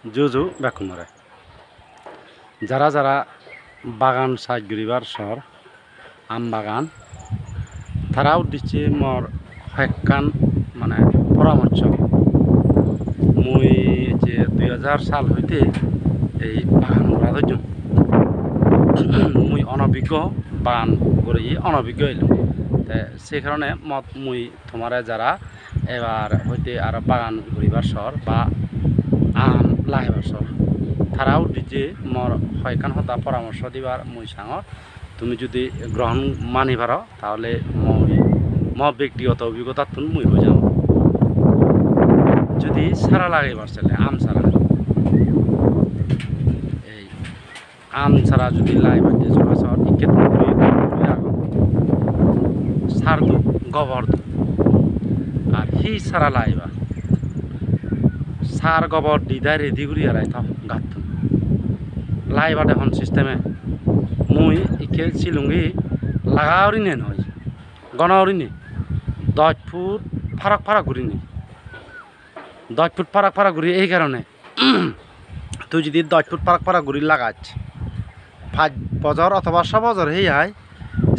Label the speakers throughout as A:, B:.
A: জুজু বেকুমরে যারা যারা বাগান সাজ গরিবার সর আম বাগান তারাও দিচ্ছে মোর হ্যাকান মানে পরামর্শ মুই যে 2000 সাল হইতে এই বাগান করা ধরছুন মুই অনভিজ্ঞ বাগান করে অনভিজ্ঞ এলাম সে কারণে মত মুই তোমার যারা এবার হইতে আর বাগান গরিবার সর বা আম লাইবার সর তারাও দিছে মোর হয়কান হতা পরামর্শ দিবার মুই সাঙর তুমি যদি গ্রহণ মানি পার তাহলে মই ব্যক্তিগত অভিজ্ঞতা তুমি মুই হয়ে যাও যদি সারা লাগাইবার চলে আম সারা এই আম সারা যদি লাইবার দিয়ে সর ইকে সার দো গোবর দো আর হি সারা লাইবা সার গোবর দিদায় রেডি করি আর গাত লাইবা দেখুন সিস্টেমে মুই ইকে শিলুঙ্গি লাগাওরি নে নয় গণাওরি নে 10 ফুট ফারাক ফারাক ঘুরি নি 10 ফুট ফারাক ফারাক ঘুরি এই কারণে তুই যদি 10 ফুট ফারাক ফারাক ঘুরি লাগাচ্ছ 5 বছর অথবা 6 বছর হয়ে যায়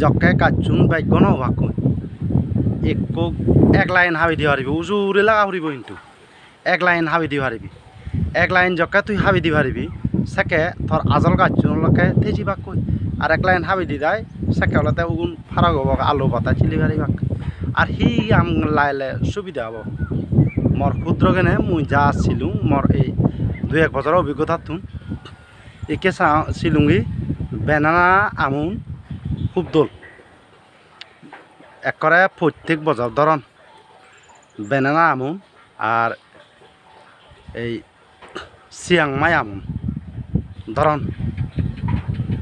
A: জকে কাচুন বাইক গণ হওয়া এক লাইন হাবি দি পারিবি উজুরে লাগা ফুরিব কিন্তু এক লাইন হাবি দি পারিবি এক লাইন জকে তুই হাবি দি পারিবি সেকে তোর আজল গাছুন লকে তেজি বাক কই আর এক লাইন হাবি দি দেয় সেকে হলে উগুন ফারাক হব আলু পাতা চিলি পারিবাক আর হি আম লাইলে সুবিধা হব মোর ক্ষুদ্র গেনে মুই যা ছিলুং মোর এই 2-1 বছর অভিজ্ঞতা তুন একে শিলুঙ্গি বেনানা আমুন খুব দোল একরে প্রত্যেক বছর ধরন বেনানা আমুন আর এই চিয়াংমাই আমুন ধরন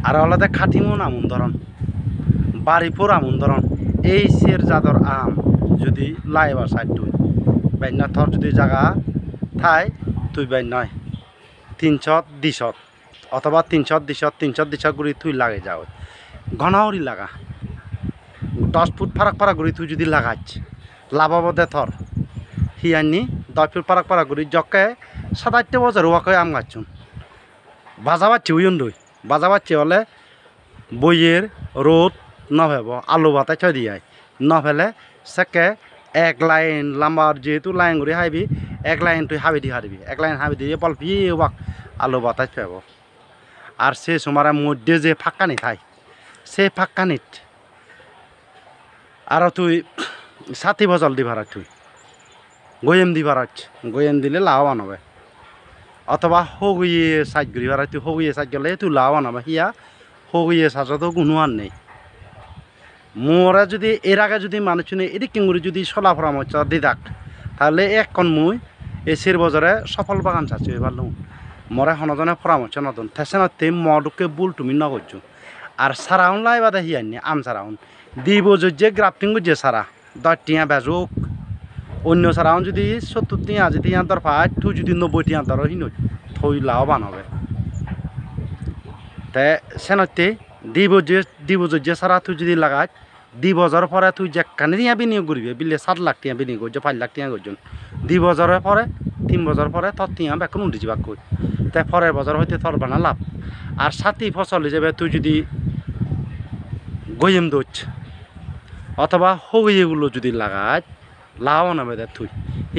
A: আর আলাদা খাটিমুন আমুন ধরন বাড়িপুর আমুন ধরন এই সের জাদর আম যদি লাইবার সাইড তুই বাইনা থর যদি জায়গা থাই তুই বাই নয় 300 দিশত অথবা 300 দিশত গুড়ি তুই লাগে যাও ঘনাওরি লাগা 10 ফুট ফারাক ফারাক গুড়ি তুই যদি লাগাচ্ছ লাভাবদে থর হিয়ানি 10 ফুট ফারাক ফারাক গুড়ি জকে 7-8 বছর ওয়াকে আম গাছুন বাজা বাচ্চি উইন দই বাজা বাচ্চি হলে বইয়ের রোদ নভেব আলু ভাতে ছয় দিয়ে নভেলে সেকে এক লাইন লাম্বার যেহেতু লাইন করে হাইবি এক লাইন তুই হাবি দি হারবি এক লাইন হাবি দিয়ে বল বাক আলু বাতাস পাব আর সে সময় মধ্যে যে ফাঁকানি থাই সে ফাঁকানিত আর তুই 60 বছর দি ভাড়া তুই গয়েম দি ভাড়া গয়েম দিলে লাভবান হবে অথবা হগুয়ে সাজ করি ভাড়া তুই হগুয়ে সাজ গেলে তুই লাভবান হবে হিয়া হগুয়ে সাজা তো কোনো আর নেই মোরা যদি এর আগে যদি মানুষ এদিক কিংগুড়ি যদি সলা পরামর্শ দি থাক তাহলে এখন মুই এসির বাজারে সফল বাগান চাচ্ছি এবার লোক মরে হনজনে পরামর্শ নতুন থেসেনতে মডুকে বুল তুমি নগরছ আর সারাউন লাইবা দেখি আনি আম সারাউন দিব যে গ্রাফটিং যে সারা 10 টিয়া বেজুক অন্য সারাউন যদি 70 টিয়া যদি টিয়ার পায় তুই যদি 90 টিয়া দর হিন থই লাভবান হবে তে সেনতে দিব যে সারা তুই যদি লাগাই 2 বছর পরে তুই যে কানে টিয়া বিনিয়োগ করবি বিলে 7 লাখ টিয়া বিনিয়োগ করছ 5 লাখ টিয়া করছেন 2 বছরের পরে 3 বছর পরে তোর টিয়া বেকুন উঠে যাবা কই তাই পরের বছর হইতে তোর বানা লাভ আর 7 ফসল হিসেবে তুই যদি গয়েম দোচ অথবা হগুয়েগুলো যদি লাগাই লাভ নামে দে তুই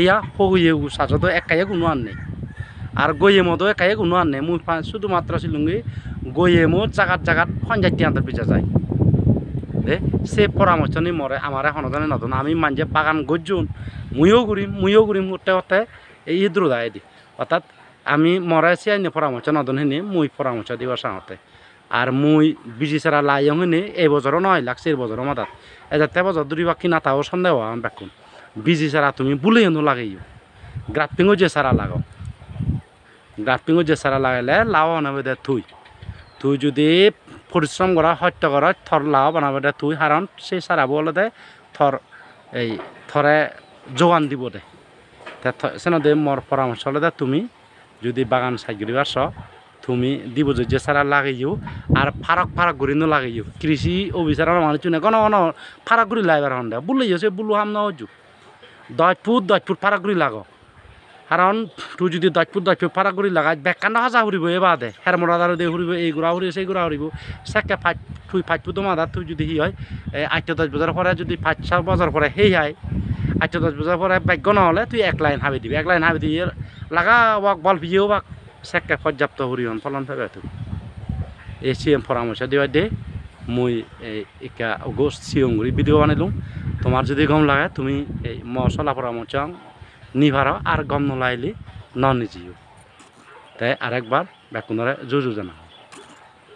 A: ইয়া হগুয়েগু সাজো তো একাই কোনো আর নেই আর গয়েমও তো একাই কোনো আর নেই মুই শুধুমাত্র শিলুঙ্গি গয়েমও জাগাত পঞ্চায়েত আন্তর পিছা যায় দে সে পরামর্শ নি মরে আমার হনজনে নতুন আমি মানছে বাগান গজ্জুন মুইও ঘুরিম উঠতে উঠতে এই ইদ্রু দায় দি অর্থাৎ আমি মরে সে পরামর্শ নতুন হিনি মুই পরামর্শ দিবার সাথে আর মুই বিজি সারা লাইং হিনি এই বছরও 9 লাখ 4 বছর মাদাত এজাতে বছর দুই বাকি না তাও সন্দেহ আমি বেকুন বিজি সারা তুমি বুলে হেন লাগাইও গ্রাফটিংও যে সারা লাগাও গ্রাফটিংও যে সারা লাগাইলে লাভ আনাবে দে তুই যদি পরিশ্রম করা হত্যা করা থর লাভ বানাবে দে তুই হারণ সেই সারা বলে দে থর এই থরে যোগান দিব দে সেন দে মোর পরামর্শ হলে দে তুমি যদি বাগান সাইগরি বাস তুমি দিব যে সারা লাগাইও আর ফারাক ঘুরি ন লাগাইও কৃষি অফিসার মানুষ চুনে কোনো ফারাক ঘুরি লাইবার হন দে বুলাইও সে বুলু হাম না হজু 10 ফুট ফারাক ঘুরি লাগাও কারণ তুই যদি দাজপুর পারা করে লাগাই বেকান্ন হাজা ফুরিব এ বাদে হেরমরাদারও দিয়ে ফুরিব এই ঘোরা ফুরিব সেই ঘোরা ফুরিব সেকে তুই ফাইটপুতো মাদার তুই যদি হি হয় 8-10 বছর পরে যদি 5-6 বছর পরে সেই হয় 8-10 বছর পরে ভাগ্য নহ'লে তুই এক লাইন হাবি দিবি এক লাইন হাবি দিয়ে লাগা ওয়াক বল ভিজিও বাক সেকে পর্যাপ্ত হরিহন ফলন পাবে তুই এই সিএম পরামর্শ দেওয়া দে মই একা অগস্ট সিয়ংগুড়ি ভিডিও বানাইলুম তোমার যদি গম লাগে তুমি এই মশলা পরামর্শ নিভারো আর গম নলাইলি ন নিজিও তাই আরেকবার বেকুনরে জোজো জানা